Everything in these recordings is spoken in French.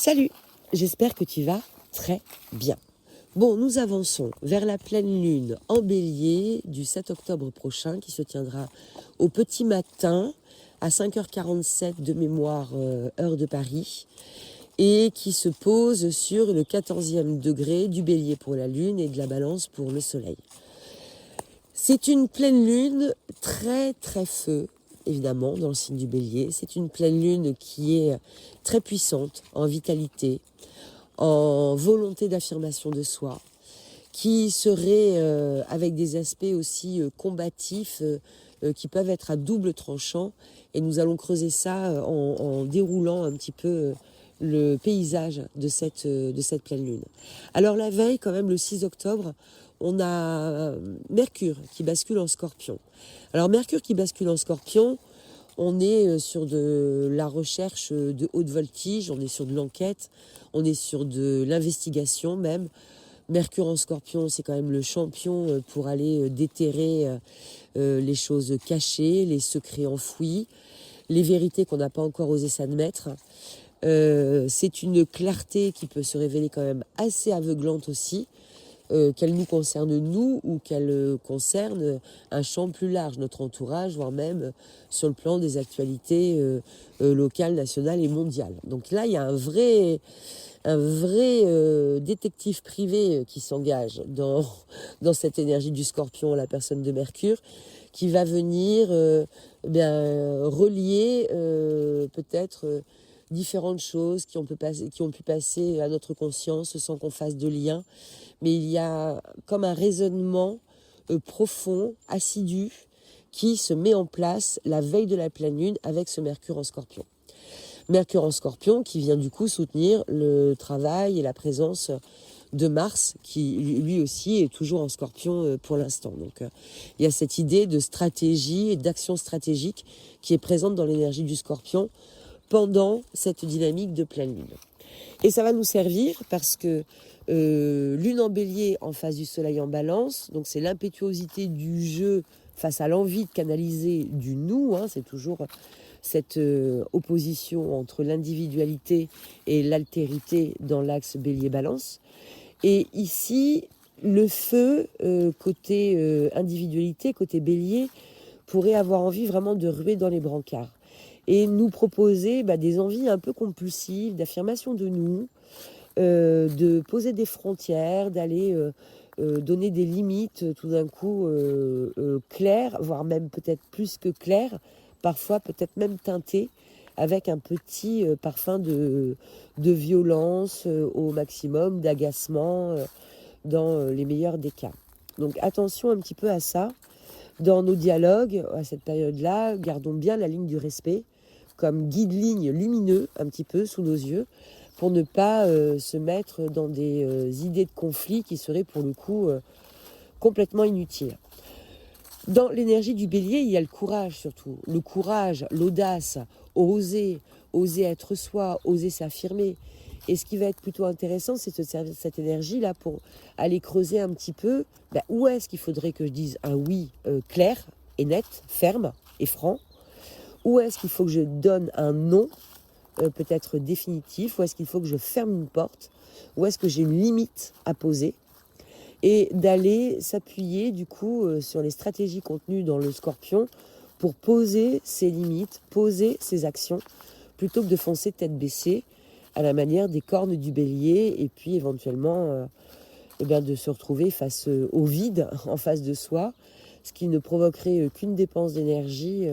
Salut, j'espère que tu vas très bien. Bon, nous avançons vers la pleine lune en bélier du 7 octobre prochain qui se tiendra au petit matin à 5h47 de mémoire heure de Paris et qui se pose sur le 14e degré du bélier pour la lune et de la balance pour le soleil. C'est une pleine lune très très feu, évidemment, dans le signe du bélier. C'est une pleine lune qui est très puissante en vitalité, en volonté d'affirmation de soi, qui serait avec des aspects aussi combatifs qui peuvent être à double tranchant. Et nous allons creuser ça en déroulant un petit peu le paysage de cette pleine lune. Alors la veille, quand même, le 6 octobre, on a Mercure qui bascule en Scorpion. Alors Mercure qui bascule en Scorpion, on est sur de la recherche de haute voltige, on est sur de l'enquête, on est sur de l'investigation même. Mercure en Scorpion, c'est quand même le champion pour aller déterrer les choses cachées, les secrets enfouis, les vérités qu'on n'a pas encore osé s'admettre. C'est une clarté qui peut se révéler quand même assez aveuglante aussi, qu'elle nous concerne nous ou qu'elle concerne un champ plus large, notre entourage, voire même sur le plan des actualités locales, nationales et mondiales. Donc là, il y a un vrai détective privé qui s'engage dans cette énergie du Scorpion, la personne de Mercure, qui va venir relier peut-être différentes choses qui ont pu passer à notre conscience sans qu'on fasse de lien. Mais il y a comme un raisonnement profond, assidu, qui se met en place la veille de la pleine lune avec ce Mercure en Scorpion. Mercure en Scorpion qui vient du coup soutenir le travail et la présence de Mars qui lui aussi est toujours en Scorpion pour l'instant. Donc il y a cette idée de stratégie et d'action stratégique qui est présente dans l'énergie du Scorpion pendant cette dynamique de pleine lune. Et ça va nous servir parce que lune en bélier en face du soleil en balance, donc c'est l'impétuosité du jeu face à l'envie de canaliser du nous, c'est toujours cette opposition entre l'individualité et l'altérité dans l'axe bélier-balance. Et ici, le feu, côté individualité, côté bélier, pourrait avoir envie vraiment de ruer dans les brancards et nous proposer des envies un peu compulsives, d'affirmation de nous, de poser des frontières, d'aller donner des limites tout d'un coup claires, voire même peut-être plus que claires, parfois peut-être même teintées, avec un petit parfum de violence au maximum, d'agacement dans les meilleurs des cas. Donc attention un petit peu à ça. Dans nos dialogues, à cette période-là, gardons bien la ligne du respect comme guide-ligne lumineux un petit peu sous nos yeux pour ne pas se mettre dans des idées de conflit qui seraient pour le coup complètement inutiles. Dans l'énergie du bélier, il y a le courage surtout. Le courage, l'audace, oser être soi, oser s'affirmer. Et ce qui va être plutôt intéressant, c'est de se servir de cette énergie-là pour aller creuser un petit peu où est-ce qu'il faudrait que je dise un oui clair et net, ferme et franc. Où est-ce qu'il faut que je donne un non peut-être définitif, où est-ce qu'il faut que je ferme une porte, où est-ce que j'ai une limite à poser, et d'aller s'appuyer du coup sur les stratégies contenues dans le Scorpion pour poser ses limites, poser ses actions, plutôt que de foncer tête baissée à la manière des cornes du bélier, et puis éventuellement de se retrouver face au vide en face de soi, ce qui ne provoquerait qu'une dépense d'énergie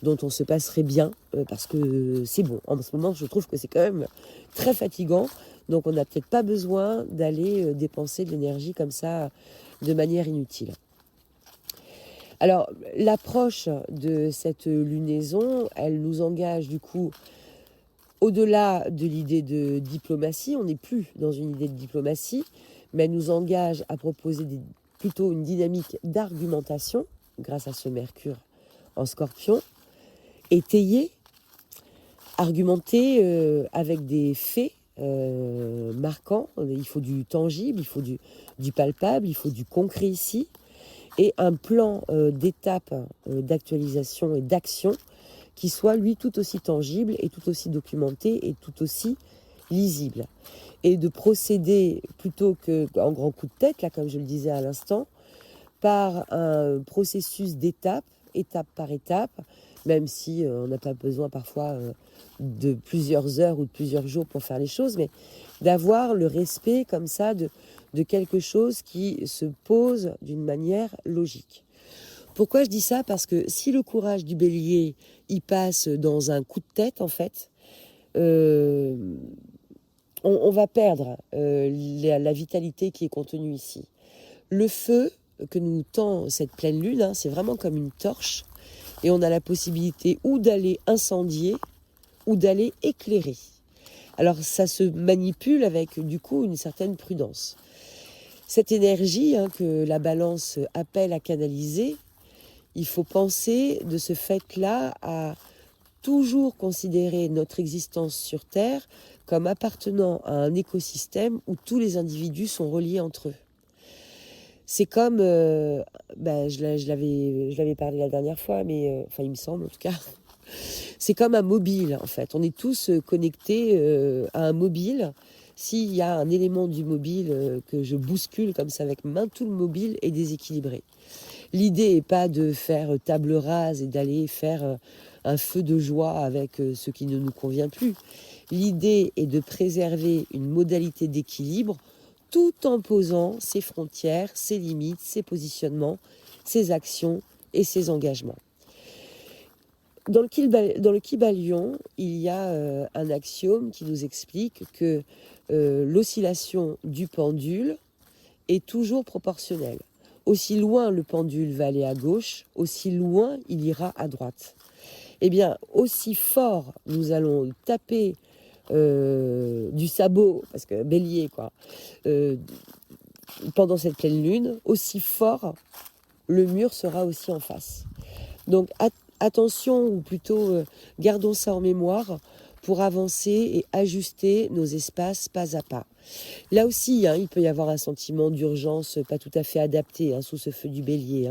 dont on se passerait bien, parce que c'est bon. En ce moment, je trouve que c'est quand même très fatigant, donc on n'a peut-être pas besoin d'aller dépenser de l'énergie comme ça de manière inutile. Alors, l'approche de cette lunaison, elle nous engage du coup au-delà de l'idée de diplomatie. On n'est plus dans une idée de diplomatie, mais elle nous engage à proposer plutôt une dynamique d'argumentation grâce à ce Mercure en Scorpion, étayer, argumenter avec des faits marquants. Il faut du tangible, il faut du palpable, il faut du concret ici, et un plan d'étape d'actualisation et d'action qui soit lui tout aussi tangible et tout aussi documenté et tout aussi lisible. Et de procéder, plutôt qu'en grand coup de tête, là, comme je le disais à l'instant, par un processus d'étape, étape par étape, même si on n'a pas besoin parfois de plusieurs heures ou de plusieurs jours pour faire les choses, mais d'avoir le respect comme ça de quelque chose qui se pose d'une manière logique. Pourquoi je dis ça? Parce que si le courage du bélier, il passe dans un coup de tête, en fait, euh, on va perdre la vitalité qui est contenue ici. Le feu que nous tend cette pleine lune, hein, c'est vraiment comme une torche, et on a la possibilité ou d'aller incendier ou d'aller éclairer. Alors ça se manipule avec du coup une certaine prudence. Cette énergie que la balance appelle à canaliser, il faut penser de ce fait-là à toujours considérer notre existence sur Terre comme appartenant à un écosystème où tous les individus sont reliés entre eux. C'est comme, je l'avais parlé la dernière fois, mais enfin il me semble en tout cas, c'est comme un mobile en fait. On est tous connectés à un mobile. S'il y a un élément du mobile que je bouscule comme ça avec ma main, tout le mobile est déséquilibré. L'idée n'est pas de faire table rase et d'aller faire un feu de joie avec ce qui ne nous convient plus. L'idée est de préserver une modalité d'équilibre tout en posant ses frontières, ses limites, ses positionnements, ses actions et ses engagements. Dans le Kybalion, il y a un axiome qui nous explique que l'oscillation du pendule est toujours proportionnelle. Aussi loin le pendule va aller à gauche, aussi loin il ira à droite. Eh bien, aussi fort nous allons taper du sabot, parce que bélier quoi, pendant cette pleine lune, aussi fort le mur sera aussi en face. Donc attention, ou plutôt gardons ça en mémoire pour avancer et ajuster nos espaces pas à pas. Là aussi, il peut y avoir un sentiment d'urgence pas tout à fait adapté sous ce feu du bélier.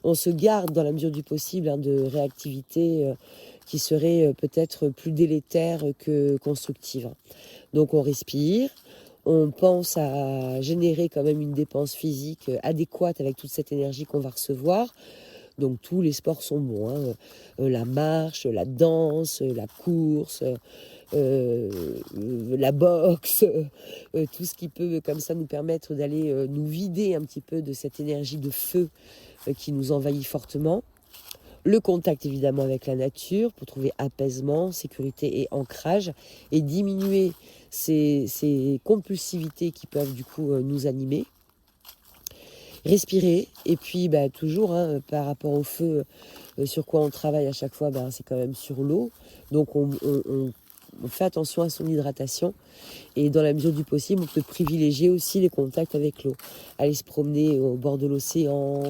On se garde dans la mesure du possible de réactivité qui serait peut-être plus délétère que constructive. Donc on respire, on pense à générer quand même une dépense physique adéquate avec toute cette énergie qu'on va recevoir. Donc tous les sports sont bons, la marche, la danse, la course, la boxe, tout ce qui peut comme ça nous permettre d'aller nous vider un petit peu de cette énergie de feu qui nous envahit fortement. Le contact évidemment avec la nature pour trouver apaisement, sécurité et ancrage et diminuer ces compulsivités qui peuvent du coup nous animer. Respirer et puis toujours par rapport au feu sur quoi on travaille à chaque fois, c'est quand même sur l'eau. Donc on fait attention à son hydratation et dans la mesure du possible on peut privilégier aussi les contacts avec l'eau. Aller se promener au bord de l'océan,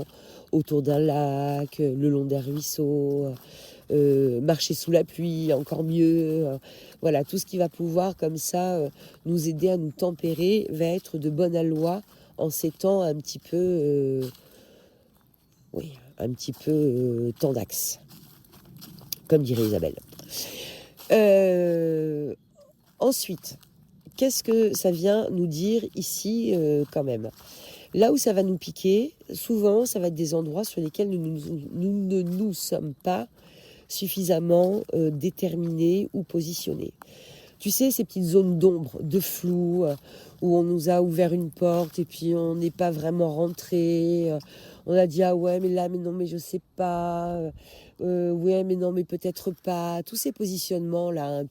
autour d'un lac, le long d'un ruisseau, marcher sous la pluie, encore mieux. Voilà, tout ce qui va pouvoir comme ça nous aider à nous tempérer va être de bon aloi en ces temps un petit peu tendax, comme dirait Isabelle. Ensuite, qu'est-ce que ça vient nous dire ici quand même? Là où ça va nous piquer, souvent, ça va être des endroits sur lesquels nous ne nous sommes pas suffisamment déterminés ou positionnés. Tu sais, ces petites zones d'ombre, de flou, où on nous a ouvert une porte et puis on n'est pas vraiment rentré. On a dit, ah ouais, mais là, mais non, mais je sais pas. Ouais, mais non, mais peut-être pas. Tous ces positionnements-là,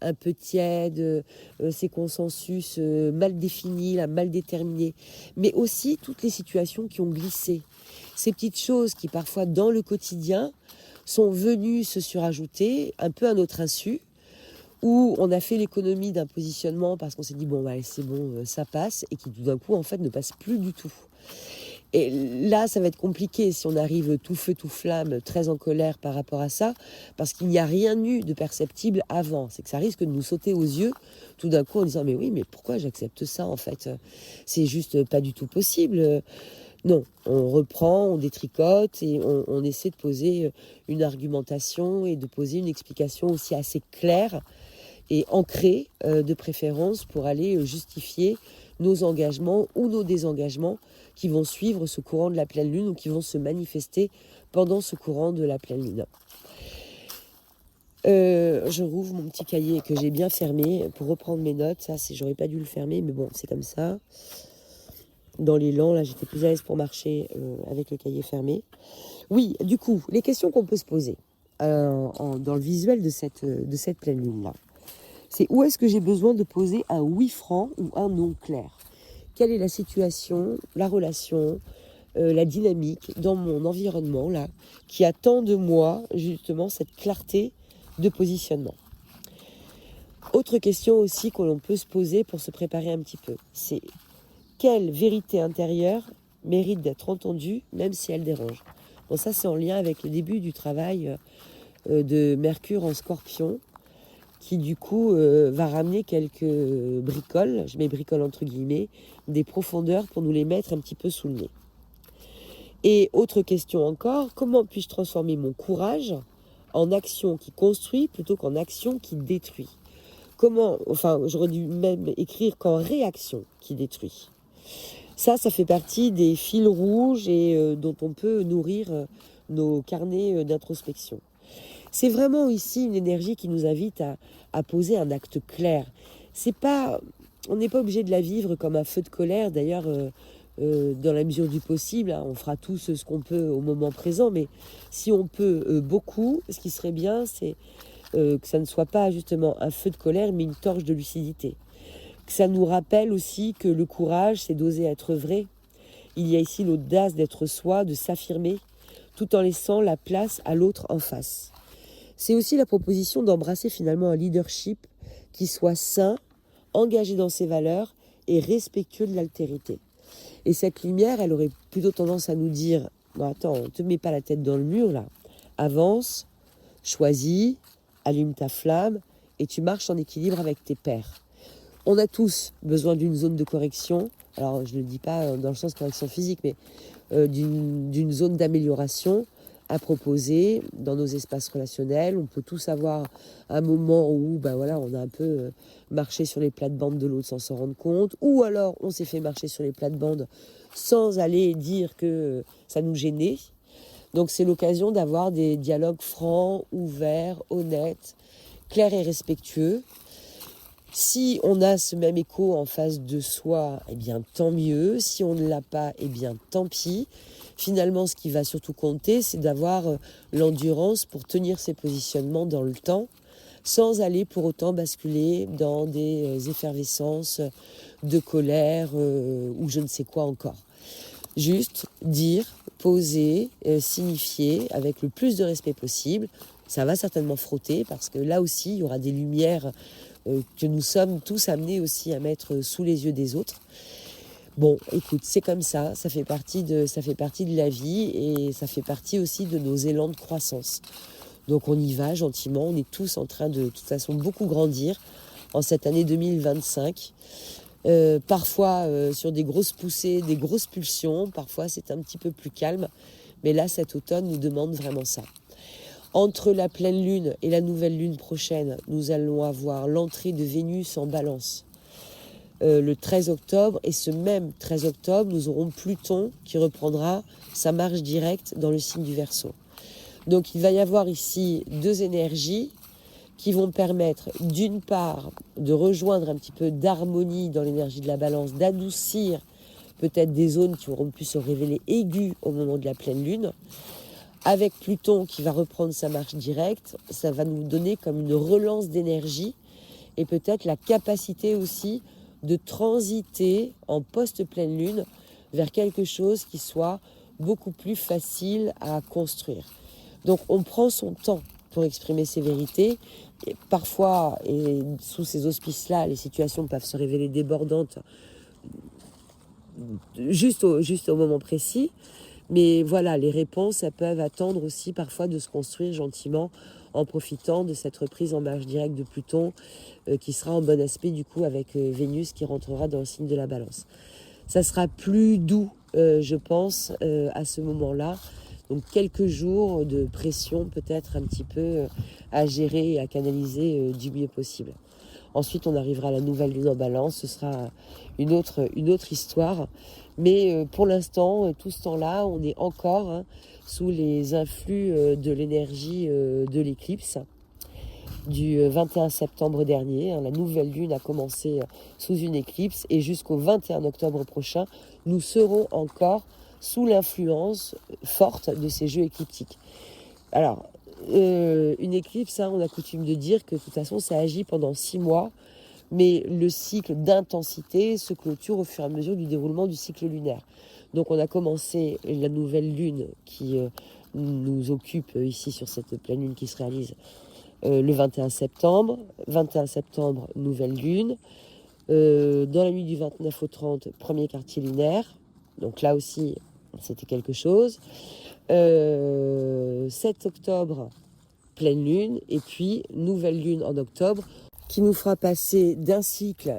un peu tièdes, ces consensus mal définis, là, mal déterminés. Mais aussi toutes les situations qui ont glissé. Ces petites choses qui, parfois, dans le quotidien, sont venues se surajouter un peu à notre insu, où on a fait l'économie d'un positionnement parce qu'on s'est dit c'est bon, ça passe, et qui tout d'un coup en fait ne passe plus du tout. Et là ça va être compliqué si on arrive tout feu tout flamme, très en colère par rapport à ça, parce qu'il n'y a rien eu de perceptible avant. C'est que ça risque de nous sauter aux yeux tout d'un coup en disant mais oui, mais pourquoi j'accepte ça en fait, c'est juste pas du tout possible. Non, on reprend, on détricote et on essaie de poser une argumentation et de poser une explication aussi assez claire et ancré de préférence pour aller justifier nos engagements ou nos désengagements qui vont suivre ce courant de la pleine lune ou qui vont se manifester pendant ce courant de la pleine lune. Je rouvre mon petit cahier que j'ai bien fermé pour reprendre mes notes. Ça, j'aurais pas dû le fermer, mais bon, c'est comme ça. Dans l'élan, là, j'étais plus à l'aise pour marcher avec le cahier fermé. Oui, du coup, les questions qu'on peut se poser dans le visuel de cette pleine lune-là, c'est où est-ce que j'ai besoin de poser un oui franc ou un non clair? Quelle est la situation, la relation, la dynamique dans mon environnement, là, qui attend de moi, justement, cette clarté de positionnement. Autre question aussi que l'on peut se poser pour se préparer un petit peu, c'est quelle vérité intérieure mérite d'être entendue, même si elle dérange. Bon, ça, c'est en lien avec le début du travail de Mercure en Scorpion, qui du coup va ramener quelques bricoles, je mets bricoles entre guillemets, des profondeurs pour nous les mettre un petit peu sous le nez. Et autre question encore, comment puis-je transformer mon courage en action qui construit plutôt qu'en action qui détruit? Comment, enfin, j'aurais dû même écrire qu'en réaction qui détruit. Ça fait partie des fils rouges et dont on peut nourrir nos carnets d'introspection. C'est vraiment ici une énergie qui nous invite à poser un acte clair. On n'est pas obligé de la vivre comme un feu de colère. D'ailleurs, dans la mesure du possible, hein, on fera tous ce qu'on peut au moment présent. Mais si on peut beaucoup, ce qui serait bien, c'est que ça ne soit pas justement un feu de colère, mais une torche de lucidité. Que ça nous rappelle aussi que le courage, c'est d'oser être vrai. Il y a ici l'audace d'être soi, de s'affirmer, tout en laissant la place à l'autre en face. C'est aussi la proposition d'embrasser finalement un leadership qui soit sain, engagé dans ses valeurs et respectueux de l'altérité. Et cette lumière, elle aurait plutôt tendance à nous dire « Non, attends, ne te mets pas la tête dans le mur là, avance, choisis, allume ta flamme et tu marches en équilibre avec tes pairs. » On a tous besoin d'une zone de correction, alors je ne le dis pas dans le sens correction physique, mais d'une zone d'amélioration à proposer dans nos espaces relationnels. On peut tous avoir un moment où on a un peu marché sur les plates-bandes de l'autre sans s'en rendre compte, ou alors on s'est fait marcher sur les plates-bandes sans aller dire que ça nous gênait. Donc c'est l'occasion d'avoir des dialogues francs, ouverts, honnêtes, clairs et respectueux. Si on a ce même écho en face de soi, eh bien tant mieux. Si on ne l'a pas, eh bien tant pis. Finalement, ce qui va surtout compter, c'est d'avoir l'endurance pour tenir ses positionnements dans le temps, sans aller pour autant basculer dans des effervescences de colère ou je ne sais quoi encore. Juste dire, poser, signifier avec le plus de respect possible. Ça va certainement frotter parce que là aussi, il y aura des lumières que nous sommes tous amenés aussi à mettre sous les yeux des autres. Bon, écoute, c'est comme ça fait partie de la vie et ça fait partie aussi de nos élans de croissance. Donc on y va gentiment, on est tous en train de toute façon beaucoup grandir en cette année 2025. Parfois sur des grosses poussées, des grosses pulsions, parfois c'est un petit peu plus calme, mais là cet automne nous demande vraiment ça. Entre la pleine lune et la nouvelle lune prochaine, nous allons avoir l'entrée de Vénus en Balance. Le 13 octobre, et ce même 13 octobre, nous aurons Pluton qui reprendra sa marche directe dans le signe du Verseau. Donc il va y avoir ici deux énergies qui vont permettre d'une part de rejoindre un petit peu d'harmonie dans l'énergie de la Balance, d'adoucir peut-être des zones qui auront pu se révéler aiguës au moment de la pleine lune. Avec Pluton qui va reprendre sa marche directe, ça va nous donner comme une relance d'énergie et peut-être la capacité aussi de transiter en post-pleine lune vers quelque chose qui soit beaucoup plus facile à construire. Donc on prend son temps pour exprimer ses vérités. Et parfois, et sous ces auspices-là, les situations peuvent se révéler débordantes juste au moment précis. Mais voilà, les réponses, elles peuvent attendre aussi parfois de se construire gentiment en profitant de cette reprise en marche directe de Pluton qui sera en bon aspect du coup avec Vénus qui rentrera dans le signe de la Balance. Ça sera plus doux, je pense, à ce moment-là. Donc quelques jours de pression peut-être un petit peu à gérer et à canaliser du mieux possible. Ensuite, on arrivera à la nouvelle lune en balance. Ce sera une autre histoire. Mais pour l'instant, tout ce temps-là, on est encore sous les influx de l'énergie de l'éclipse du 21 septembre dernier. La nouvelle lune a commencé sous une éclipse et jusqu'au 21 octobre prochain, nous serons encore sous l'influence forte de ces jeux écliptiques. Alors, une éclipse, on a coutume de dire que de toute façon, ça agit pendant 6 mois, mais le cycle d'intensité se clôture au fur et à mesure du déroulement du cycle lunaire. Donc, on a commencé la nouvelle lune qui nous occupe ici sur cette pleine lune qui se réalise le 21 septembre. 21 septembre, nouvelle lune. Dans la nuit du 29 au 30, premier quartier lunaire. Donc là aussi, c'était quelque chose. 7 octobre, pleine lune. Et puis, nouvelle lune en octobre, qui nous fera passer d'un cycle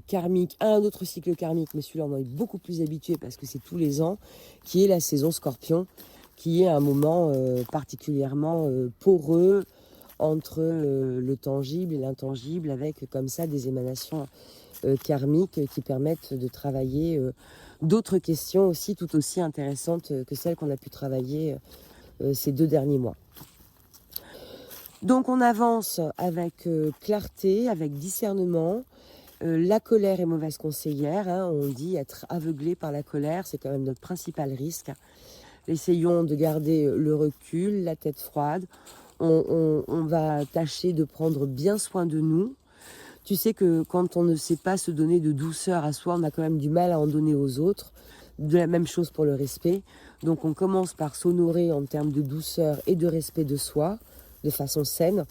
karmique à un autre cycle karmique. Mais celui-là, on en est beaucoup plus habitué parce que c'est tous les ans, qui est la saison Scorpion, qui est un moment particulièrement poreux entre le tangible et l'intangible, avec comme ça des émanations karmiques qui permettent de travailler d'autres questions aussi tout aussi intéressantes que celles qu'on a pu travailler ces 2 derniers mois. Donc on avance avec clarté, avec discernement. La colère est mauvaise conseillère, on dit être aveuglé par la colère, c'est quand même notre principal risque. Essayons de garder le recul, la tête froide. On va tâcher de prendre bien soin de nous. Tu sais que quand on ne sait pas se donner de douceur à soi, on a quand même du mal à en donner aux autres. De la même chose pour le respect. Donc on commence par s'honorer en termes de douceur et de respect de soi, de façon saine,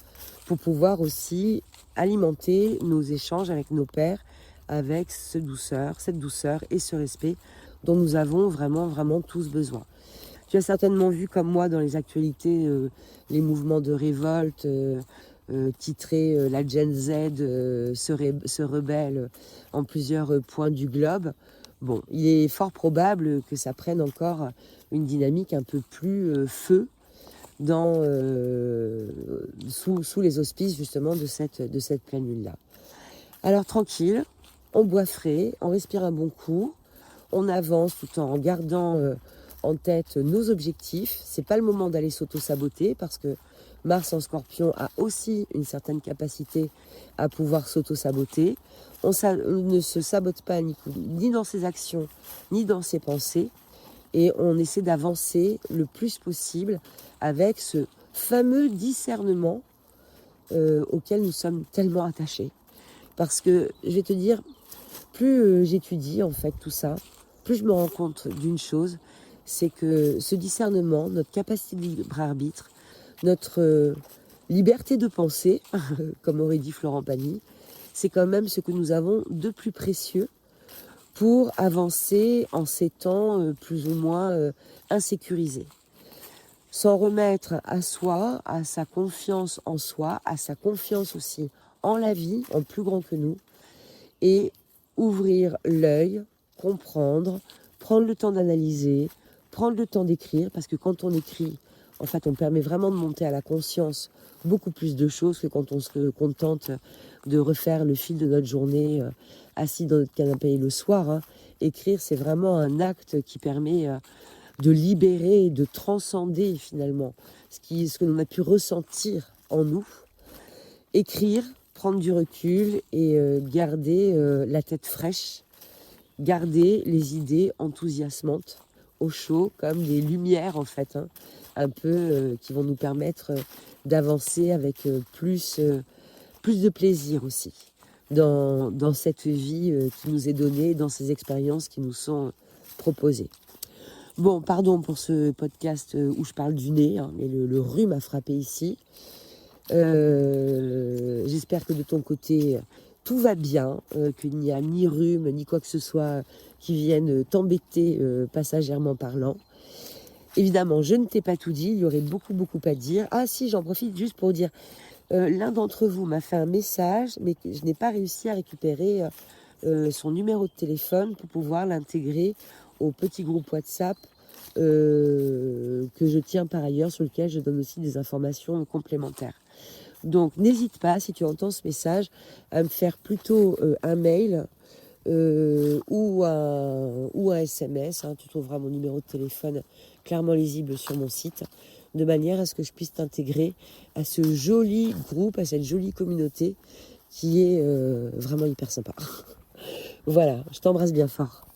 pour pouvoir aussi alimenter nos échanges avec nos pairs, avec cette douceur et ce respect dont nous avons vraiment, vraiment tous besoin. Tu as certainement vu comme moi dans les actualités les mouvements de révolte titrés la Gen Z se rebelle en plusieurs points du globe. Bon, il est fort probable que ça prenne encore une dynamique un peu plus feu sous les auspices justement de cette pleine lune-là. Alors tranquille, on boit frais, on respire un bon coup, on avance tout en gardant en tête nos objectifs. C'est pas le moment d'aller s'auto-saboter parce que Mars en Scorpion a aussi une certaine capacité à pouvoir s'auto-saboter. On ne se sabote pas ni dans ses actions, ni dans ses pensées. Et on essaie d'avancer le plus possible avec ce fameux discernement auquel nous sommes tellement attachés. Parce que, je vais te dire, plus j'étudie en fait tout ça, plus je me rends compte d'une chose, c'est que ce discernement, notre capacité de libre arbitre, notre liberté de penser, comme aurait dit Florent Pagny, c'est quand même ce que nous avons de plus précieux pour avancer en ces temps plus ou moins insécurisés. S'en remettre à soi, à sa confiance en soi, à sa confiance aussi en la vie, en plus grand que nous, et ouvrir l'œil, comprendre, prendre le temps d'analyser, prendre le temps d'écrire, parce que quand on écrit, en fait, on permet vraiment de monter à la conscience beaucoup plus de choses que quand on se contente de refaire le fil de notre journée assis dans notre canapé le soir. Écrire, c'est vraiment un acte qui permet de libérer, de transcender finalement ce que l'on a pu ressentir en nous. Écrire, prendre du recul et garder la tête fraîche, garder les idées enthousiasmantes au chaud, comme des lumières en fait, un peu qui vont nous permettre d'avancer avec plus de plaisir aussi dans cette vie qui nous est donnée, dans ces expériences qui nous sont proposées. Bon, pardon pour ce podcast où je parle du nez, mais le rhume a frappé ici. J'espère que de ton côté, tout va bien, qu'il n'y a ni rhume, ni quoi que ce soit qui vienne t'embêter passagèrement parlant. Évidemment, je ne t'ai pas tout dit, il y aurait beaucoup, beaucoup à dire. Ah si, j'en profite juste pour dire, l'un d'entre vous m'a fait un message, mais que je n'ai pas réussi à récupérer son numéro de téléphone pour pouvoir l'intégrer au petit groupe WhatsApp que je tiens par ailleurs, sur lequel je donne aussi des informations complémentaires. Donc n'hésite pas, si tu entends ce message, à me faire plutôt un mail ou un SMS. Tu trouveras mon numéro de téléphone clairement lisible sur mon site, de manière à ce que je puisse t'intégrer à ce joli groupe, à cette jolie communauté qui est vraiment hyper sympa. Voilà, je t'embrasse bien fort.